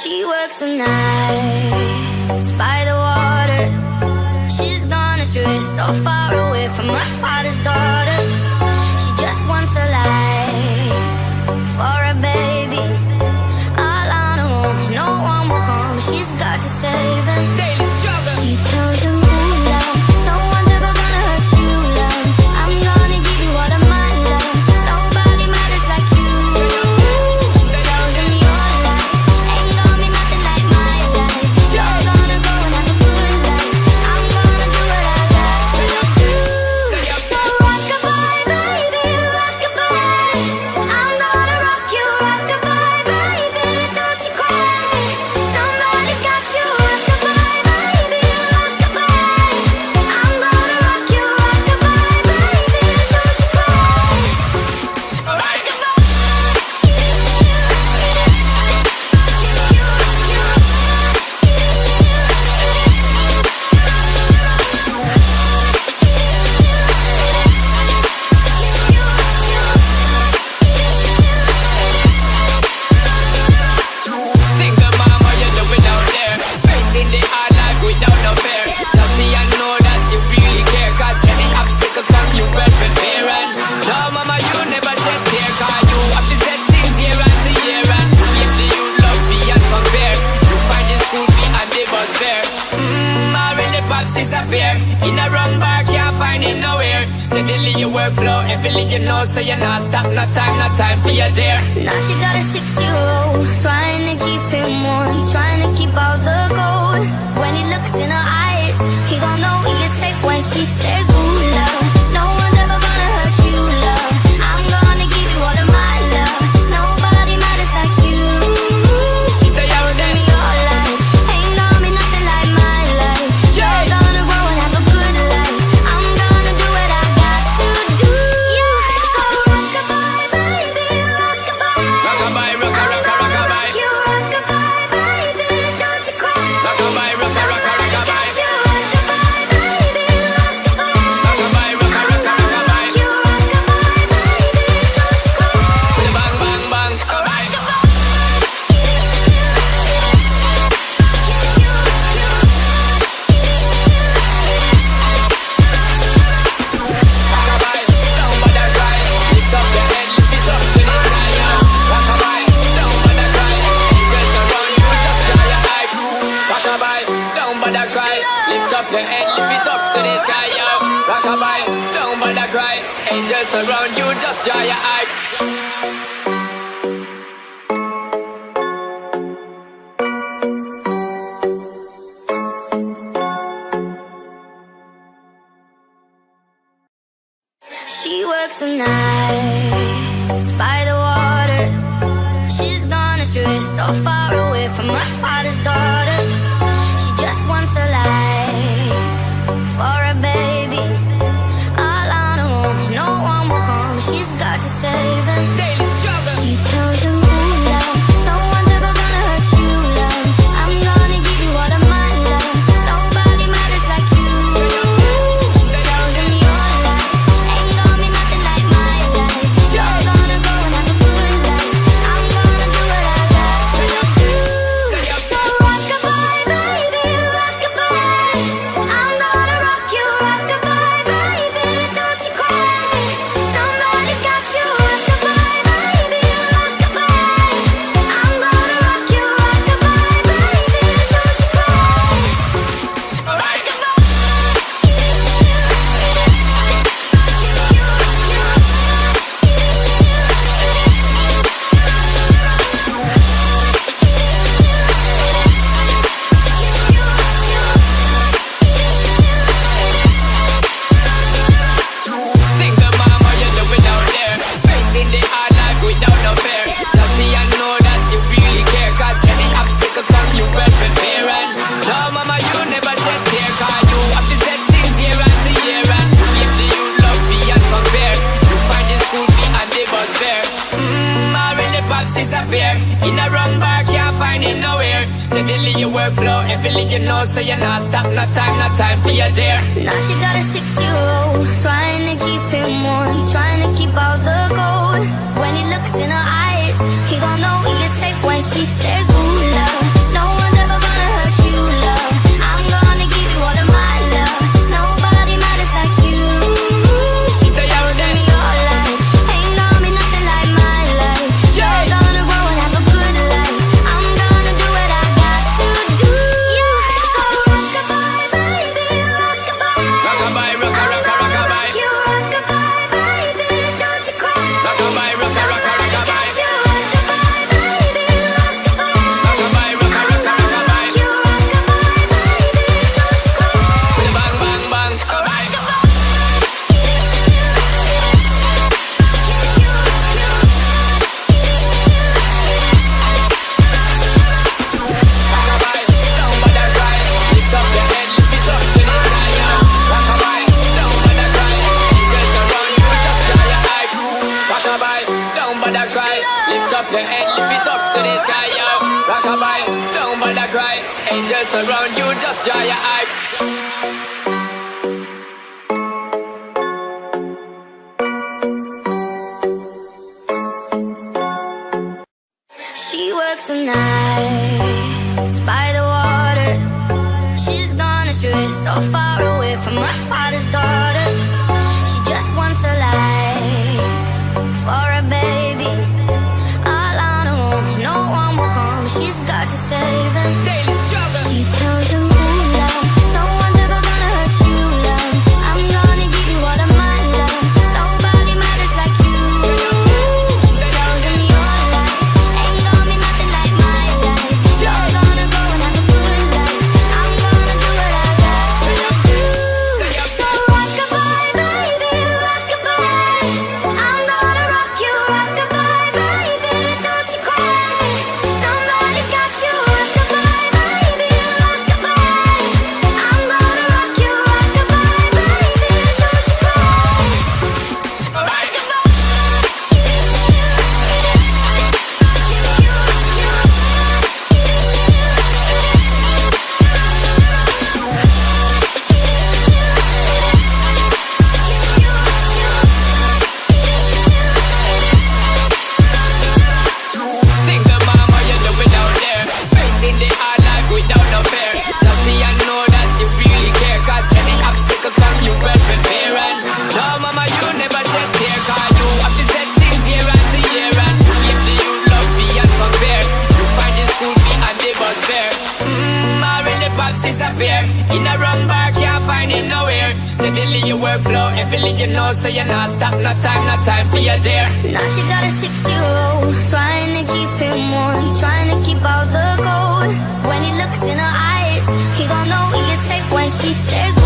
She works the nights by the water. She's gone astray, so far away from her father's daughter. She just wants a life for a baby. All on her own, no one will come. She's got to save him. Daily struggle. She tells him, ooh, love, no one's ever gonna hurt you, love. I'm gonna give you all of my love. Nobody matters like you. She tells him your life ain't gonna be nothing like my life. You're gonna go and have a good life. I'm gonna do what I got to do. So rock-a-bye, baby, rock-a-bye. I'm gonna rock you, rock-a-bye, baby. Don't you cry. Somebody's got you, rock-a-bye, baby, rock-a-bye. I'm gonna rock you, rock-a-bye, baby. Don't you cry. Single mom, what you doing out there? Facing the hard life without no fear. Tell me I know that you really care, cause any obstacle come you well prepare. And no mama, you never said tear, cause you have to set things year after year. And give the youth love beyond compare. You find the school fee and the bus fare. Already pops disappear. In a wrong bar, can't find him nowhere. Steadily your workflow, everything you know, so you're not stop, no time for your dear. Now she got a 6-year-old, trying to keep him warm, trying to keep all the gold. When he looks in her eyes, he gon' know he is safe when she says, ooh, love, no one's ever gonna hurt you, love. I'm gonna give you all of my love. Nobody matters like you. She tells me your life ain't gonna be nothing like my life. You're gonna grow and have a good life. I'm gonna do what I got to do. So rock-a-bye, baby, rock-a-bye. Rock-a-bye, rock-a-rock-a-rock-a-bye. You rock-a-bye, baby, don't you cry. Rock-a-bye, rock-a-rock-a-rock-a-bye. You rock-a-bye, baby, rock-a-bye. Rock-a-bye, rock-a-rock-a-rock-a-bye. You rock-a-bye, baby, don't you cry. With a bang, bang, bang. Alright. Rock-a-bye, don't bother cry. Lift up your head, lift it up to the sky, yo. Rock-a-bye, don't bother cry. Angels around you, just dry your eyes. Rock-a-bye, don't bother cry. Lift up your head, lift it up to the sky, yo. Rock-a-bye, don't bother cry. Angels around you, just dry your eyes. She works the nights by the water. She's gone astray, so far away from her father's daughter. She just wants a life for a baby. All on her own, no one will come. She's got to save him. Daily struggle. She tells him, ooh, love, no one's ever gonna hurt you, love. I'm gonna give you all of my love. Nobody matters like you. She tells him your life ain't gonna be nothing like my life. You're gonna go and have a good life. I'm gonna do what I got to do. So rock-a-bye, baby, rock-a-bye. I'm gonna rock you, rock-a-bye, baby. Don't you cry. Somebody's got you, rock-a-bye, baby, rock-a-bye. I'm gonna rock you, rock-a-bye, baby. Don't you cry. Alright. Single mom, what you doing out there? Facing the hard life without no fear. Tell me I know that you really care, cause any obstacle come you well prepare. And no mama, you never said tear, cause you have to set things year after year. And give the youth love beyond compare. You find the school fee and the bus fare. Already pops disappear. In a wrong bar, can't find him nowhere. Steadily your workflow, everything you know, so you're not stop, no time for your dear. Now she got a 6-year-old, trying to keep him warm, trying to keep all the gold. When he looks in her eyes, he gon' know he is safe when she says, ooh, love, rockabye, don't bother cry. Angels around you, just dry your eye. She works the nights by the water. She's gone astray, so far away from her father's daughter. She just wants a life for a baby. All on her own, no one will come. She's got to save him. Daily struggle. She tells him, "Ooh, love, no one's ever gonna hurt you, love. I'm gonna give you all of my love. Nobody matters like you." She tells him, "Your life ain't gonna be nothing like my life. You're gonna go and have a good life. I'm gonna do what I got to do." So rockabye, baby, rockabye. I'm gonna rock you, rockabye, baby. Don't you cry. Somebody's got you, rockabye, baby, rockabye. I'm gonna rock you, rockabye, baby. Don't you cry. Single mom, how you doing out there? Facing the hard life without no fear. Just me, I know that you really care. Cause any obstacle come, you well prepare. And no, mama, you never said tear. Cause you have to set things year after year. And give the youth love beyond compare. You find the school fee and the bus fare. Already pops disappear. In a wrong bar, can't find it nowhere. Steadily your workflow, everything you know, so you're not stop. No time for your dear. Now she got a 6-year-old, trying to keep him warm, trying to keep out the cold. When he looks in her eyes, he gon' know he is safe when she says